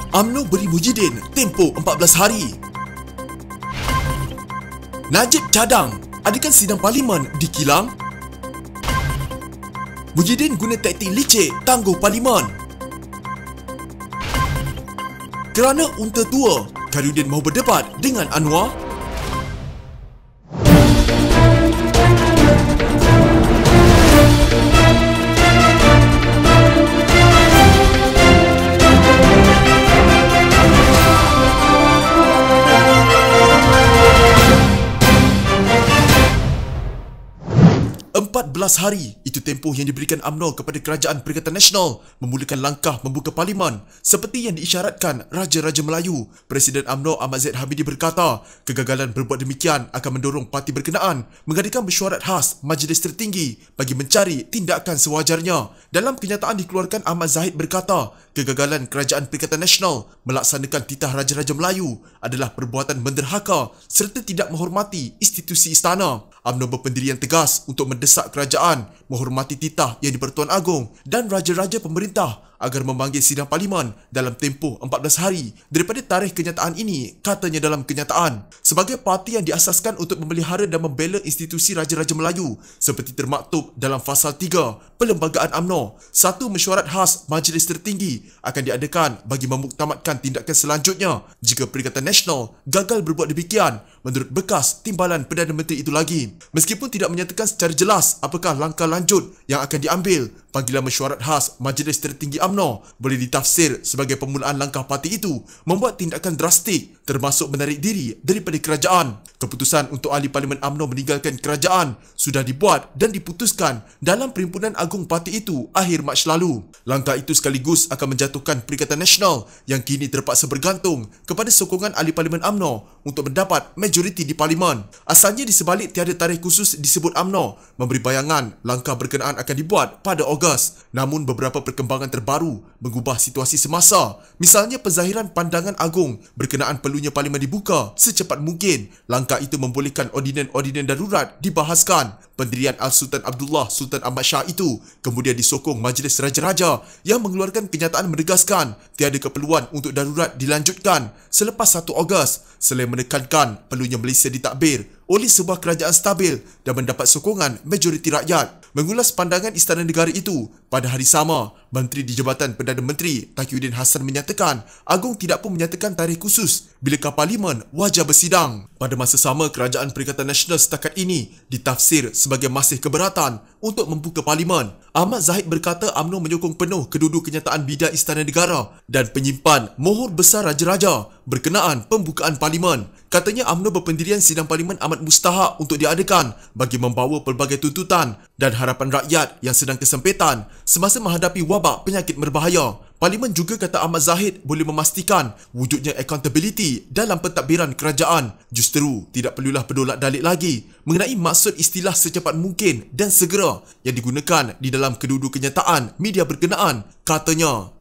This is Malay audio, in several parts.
UMNO beri Muhyiddin tempoh 14 hari. Najib cadang adakan sidang parlimen di kilang. Muhyiddin guna taktik licik tangguh parlimen. Kerana unta tua, Khairuddin mahu berdebat dengan Anwar. Hari itu tempoh yang diberikan UMNO kepada Kerajaan Perikatan Nasional memulakan langkah membuka parlimen seperti yang diisyaratkan Raja-Raja Melayu. Presiden UMNO Ahmad Zahid Hamidi berkata, kegagalan berbuat demikian akan mendorong parti berkenaan mengadakan mesyuarat khas Majlis Tertinggi bagi mencari tindakan sewajarnya. Dalam kenyataan dikeluarkan, Ahmad Zahid berkata, kegagalan Kerajaan Perikatan Nasional melaksanakan titah Raja-Raja Melayu adalah perbuatan menderhaka serta tidak menghormati institusi istana. UMNO berpendirian tegas untuk mendesak kerajaan menghormati titah Yang di-Pertuan Agong dan Raja-Raja pemerintah agar memanggil sidang parlimen dalam tempoh 14 hari daripada tarikh kenyataan ini, katanya dalam kenyataan. Sebagai parti yang diasaskan untuk memelihara dan membela institusi Raja-Raja Melayu seperti termaktub dalam Fasal 3 Perlembagaan UMNO, satu mesyuarat khas Majlis Tertinggi akan diadakan bagi memuktamadkan tindakan selanjutnya jika Perikatan Nasional gagal berbuat demikian, menurut bekas Timbalan Perdana Menteri itu lagi. Meskipun tidak menyatakan secara jelas apakah langkah lanjut yang akan diambil, panggilan mesyuarat khas Majlis Tertinggi UMNO boleh ditafsir sebagai permulaan langkah parti itu membuat tindakan drastik termasuk menarik diri daripada kerajaan. Keputusan untuk ahli Parlimen UMNO meninggalkan kerajaan sudah dibuat dan diputuskan dalam Perhimpunan Agung parti itu akhir Mac lalu. Langkah itu sekaligus akan menjatuhkan Perikatan Nasional yang kini terpaksa bergantung kepada sokongan ahli Parlimen UMNO untuk mendapat majoriti di Parlimen. Asalnya di sebalik tiada tarikh khusus disebut UMNO memberi bayangan langkah berkenaan akan dibuat pada Ogos. Namun beberapa perkembangan terbaru mengubah situasi semasa. Misalnya penzahiran pandangan agung berkenaan perlunya parlimen dibuka secepat mungkin. Langkah itu membolehkan ordinan-ordinan darurat dibahaskan. Pendirian Al-Sultan Abdullah Sultan Ahmad Shah itu kemudian disokong Majlis Raja-Raja yang mengeluarkan kenyataan menegaskan tiada keperluan untuk darurat dilanjutkan selepas 1 Ogos, selain menekankan perlunya Malaysia ditadbir oleh sebuah kerajaan stabil dan mendapat sokongan majoriti rakyat. Mengulas pandangan Istana Negara itu, pada hari sama, Menteri di Jabatan Perdana Menteri Taqiyuddin Hassan menyatakan Agong tidak pun menyatakan tarikh khusus bilakah parlimen wajar bersidang. Pada masa sama, Kerajaan Perikatan Nasional setakat ini ditafsir sebagai masih keberatan untuk membuka parlimen. Ahmad Zahid berkata UMNO menyokong penuh kedua-dua kenyataan bidang Istana Negara dan penyimpan mohor besar Raja-Raja berkenaan pembukaan parlimen. Katanya UMNO berpendirian sidang parlimen amat mustahak untuk diadakan bagi membawa pelbagai tuntutan dan harapan rakyat yang sedang kesempitan semasa menghadapi wabak penyakit berbahaya. Parlimen juga, kata Ahmad Zahid, boleh memastikan wujudnya accountability dalam pentadbiran kerajaan. Justeru tidak perlulah berdolak dalik lagi mengenai maksud istilah secepat mungkin dan segera yang digunakan di dalam kedua-dua kenyataan media berkenaan, katanya.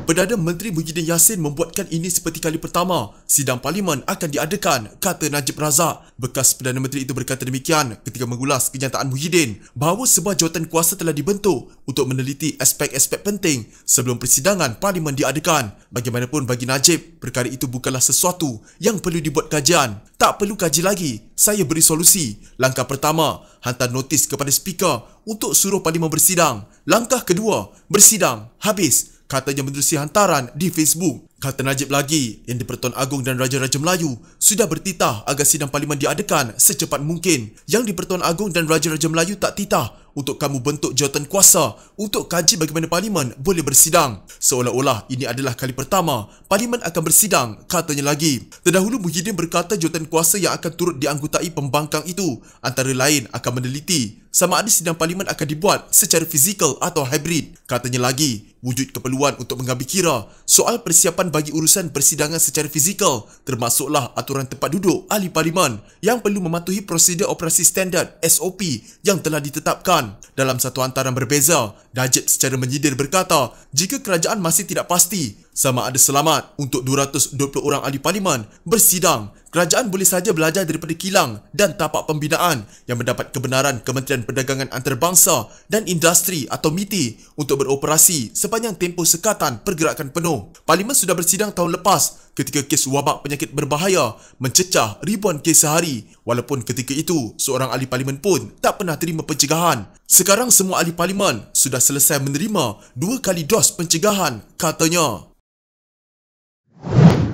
Perdana Menteri Muhyiddin Yassin membuatkan ini seperti kali pertama sidang parlimen akan diadakan, kata Najib Razak. Bekas Perdana Menteri itu berkata demikian ketika mengulas kenyataan Muhyiddin bahawa sebuah jawatan kuasa telah dibentuk untuk meneliti aspek-aspek penting sebelum persidangan parlimen diadakan. Bagaimanapun bagi Najib, perkara itu bukanlah sesuatu yang perlu dibuat kajian. Tak perlu kaji lagi, saya beri solusi. Langkah pertama, hantar notis kepada speaker untuk suruh parlimen bersidang. Langkah kedua, bersidang, habis, katanya menerusi hantaran di Facebook. Kata Najib lagi, Yang di-Pertuan Agong dan Raja-Raja Melayu sudah bertitah agar sidang parlimen diadakan secepat mungkin. Yang di-Pertuan Agong dan Raja-Raja Melayu tak titah untuk kamu bentuk jawatan kuasa untuk kaji bagaimana parlimen boleh bersidang. Seolah-olah ini adalah kali pertama parlimen akan bersidang, katanya lagi. Terdahulu Muhyiddin berkata jawatan kuasa yang akan turut dianggotai pembangkang itu antara lain akan meneliti sama ada sidang parlimen akan dibuat secara fizikal atau hybrid. Katanya lagi, wujud keperluan untuk mengambil kira soal persiapan bagi urusan persidangan secara fizikal, termasuklah aturan tempat duduk ahli parlimen yang perlu mematuhi prosedur operasi standard SOP yang telah ditetapkan. Dalam satu hantaran berbeza, Najib secara menyindir berkata, jika kerajaan masih tidak pasti sama ada selamat untuk 220 orang ahli parlimen bersidang. Kerajaan boleh saja belajar daripada kilang dan tapak pembinaan yang mendapat kebenaran Kementerian Perdagangan Antarabangsa dan Industri atau MITI untuk beroperasi sepanjang tempoh sekatan pergerakan penuh. Parlimen sudah bersidang tahun lepas ketika kes wabak penyakit berbahaya mencecah ribuan kes sehari, walaupun ketika itu seorang ahli parlimen pun tak pernah terima pencegahan. Sekarang semua ahli parlimen sudah selesai menerima 2 kali dos pencegahan, katanya.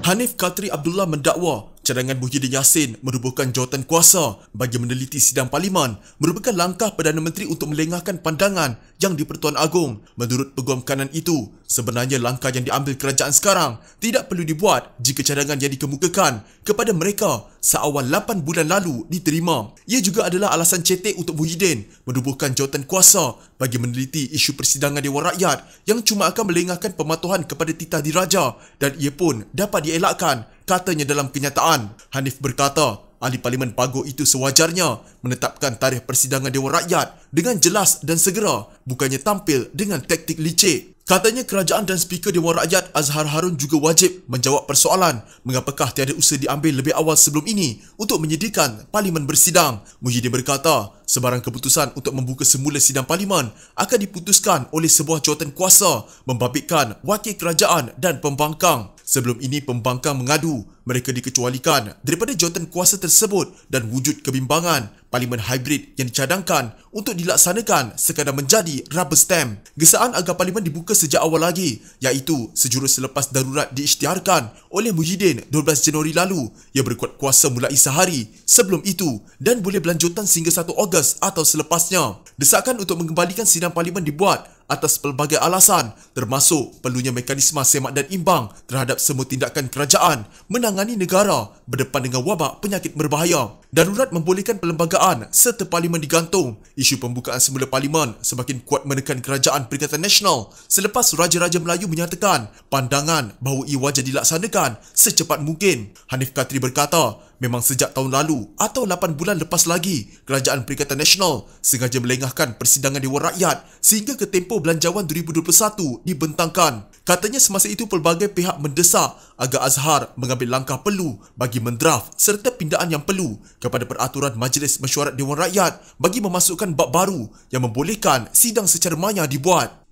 Hanif Katri Abdullah mendakwa cadangan Muhyiddin Yassin merubuhkan jawatan kuasa bagi meneliti sidang parlimen merupakan langkah Perdana Menteri untuk melengahkan pandangan yang di-Pertuan Agong. Menurut peguam kanan itu, sebenarnya langkah yang diambil kerajaan sekarang tidak perlu dibuat jika cadangan yang dikemukakan kepada mereka seawal 8 bulan lalu diterima. Ia juga adalah alasan cetek untuk Muhyiddin merubuhkan jawatan kuasa bagi meneliti isu persidangan Dewan Rakyat yang cuma akan melengahkan pematuhan kepada titah diraja dan ia pun dapat dielakkan, katanya dalam kenyataan. Hanif berkata, ahli parlimen Pagoh itu sewajarnya menetapkan tarikh persidangan Dewan Rakyat dengan jelas dan segera, bukannya tampil dengan taktik licik. Katanya kerajaan dan Speaker Dewan Rakyat Azhar Harun juga wajib menjawab persoalan mengapakah tiada usaha diambil lebih awal sebelum ini untuk menyediakan parlimen bersidang. Muhyiddin berkata, sebarang keputusan untuk membuka semula sidang parlimen akan diputuskan oleh sebuah jawatan kuasa membabitkan wakil kerajaan dan pembangkang. Sebelum ini pembangkang mengadu mereka dikecualikan daripada jawatan kuasa tersebut dan wujud kebimbangan parlimen hybrid yang dicadangkan untuk dilaksanakan sekadar menjadi rubber stamp. Gesaan agar parlimen dibuka sejak awal lagi, iaitu sejurus selepas darurat diisytiharkan oleh Muhyiddin 12 Januari lalu. Ia berkuat kuasa mulai sehari sebelum itu dan boleh berlanjutan sehingga 1 Ogos atau selepasnya. Desakan untuk mengembalikan sidang parlimen dibuat atas pelbagai alasan, termasuk perlunya mekanisme semak dan imbang terhadap semua tindakan kerajaan menangani negara berdepan dengan wabak penyakit berbahaya. Darurat membolehkan perlembagaan serta parlimen digantung. Isu pembukaan semula parlimen semakin kuat menekan kerajaan Perikatan Nasional selepas Raja-Raja Melayu menyatakan pandangan bahawa ia wajar dilaksanakan secepat mungkin. Hanif Katri berkata, memang sejak tahun lalu atau 8 bulan lepas lagi, kerajaan Perikatan Nasional sengaja melengahkan persidangan Dewan Rakyat sehingga ke tempoh belanjawan 2021 dibentangkan. Katanya semasa itu pelbagai pihak mendesak agar Azhar mengambil langkah perlu bagi mendraft serta pindaan yang perlu kepada peraturan Majlis Mesyuarat Dewan Rakyat bagi memasukkan bab baru yang membolehkan sidang secara maya dibuat.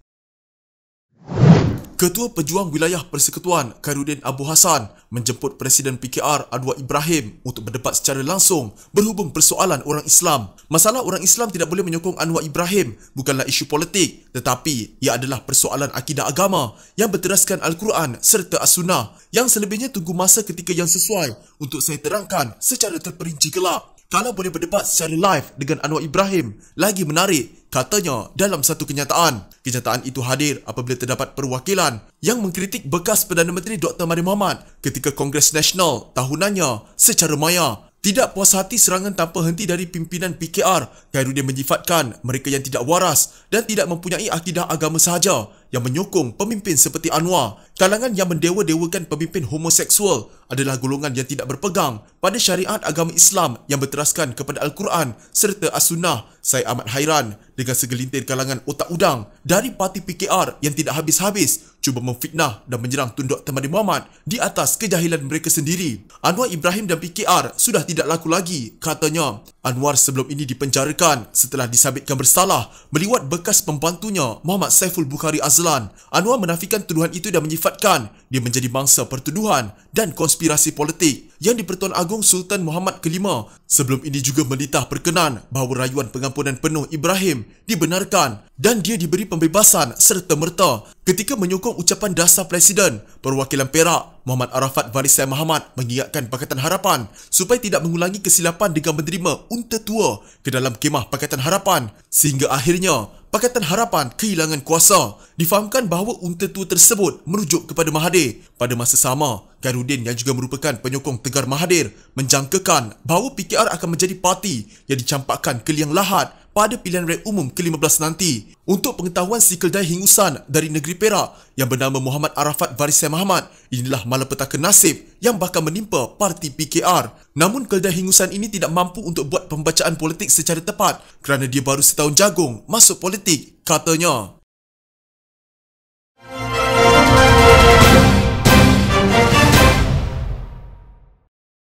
Ketua Pejuang Wilayah Persekutuan Khairuddin Abu Hassan menjemput Presiden PKR Anwar Ibrahim untuk berdebat secara langsung berhubung persoalan orang Islam. Masalah orang Islam tidak boleh menyokong Anwar Ibrahim bukanlah isu politik, tetapi ia adalah persoalan akidah agama yang berteraskan Al-Quran serta As-Sunnah yang selebihnya tunggu masa ketika yang sesuai untuk saya terangkan secara terperinci kelak. Kalau boleh berdebat secara live dengan Anwar Ibrahim, lagi menarik, katanya dalam satu kenyataan. Kenyataan itu hadir apabila terdapat perwakilan yang mengkritik bekas Perdana Menteri Dr. Mahathir Mohamad ketika Kongres Nasional tahunannya secara maya. Tidak puas hati serangan tanpa henti dari pimpinan PKR, Khairuddin menyifatkan mereka yang tidak waras dan tidak mempunyai akidah agama sahaja yang menyokong pemimpin seperti Anwar. Kalangan yang mendewa-dewakan pemimpin homoseksual adalah golongan yang tidak berpegang pada syariat agama Islam yang berteraskan kepada Al-Quran serta As-Sunnah. Saya amat hairan dengan segelintir kalangan otak udang dari parti PKR yang tidak habis-habis cuba memfitnah dan menyerang Tun Dr. Mahathir Mohamad di atas kejahilan mereka sendiri. Anwar Ibrahim dan PKR sudah tidak laku lagi, katanya. Anwar sebelum ini dipenjarakan setelah disabitkan bersalah meliwat bekas pembantunya Muhammad Saiful Bukhari Azlan. Anwar menafikan tuduhan itu dan menyifatkan dia menjadi mangsa pertuduhan dan konspirasi politik yang di-Pertuan Agong Sultan Muhammad Kelima sebelum ini juga melitah perkenan bahawa rayuan pengampunan penuh Ibrahim dibenarkan dan dia diberi pembebasan serta merta. Ketika menyokong ucapan dasar Presiden, perwakilan Perak Muhammad Arafat Varisai Mahamat mengingatkan Pakatan Harapan supaya tidak mengulangi kesilapan dengan menerima unta tua ke dalam kemah Pakatan Harapan sehingga akhirnya Pakatan Harapan kehilangan kuasa. Difahamkan bahawa unta tua tersebut merujuk kepada Mahathir. Pada masa sama, Khairuddin yang juga merupakan penyokong tegar Mahathir menjangkakan bahawa PKR akan menjadi parti yang dicampakkan ke liang lahat pada pilihan raya umum ke-15 nanti. Untuk pengetahuan si keldai hingusan dari negeri Perak yang bernama Muhammad Arafat Varisai Mahamat, inilah malapetaka nasib yang bakal menimpa parti PKR. Namun keldai hingusan ini tidak mampu untuk buat pembacaan politik secara tepat kerana dia baru setahun jagung masuk politik, katanya.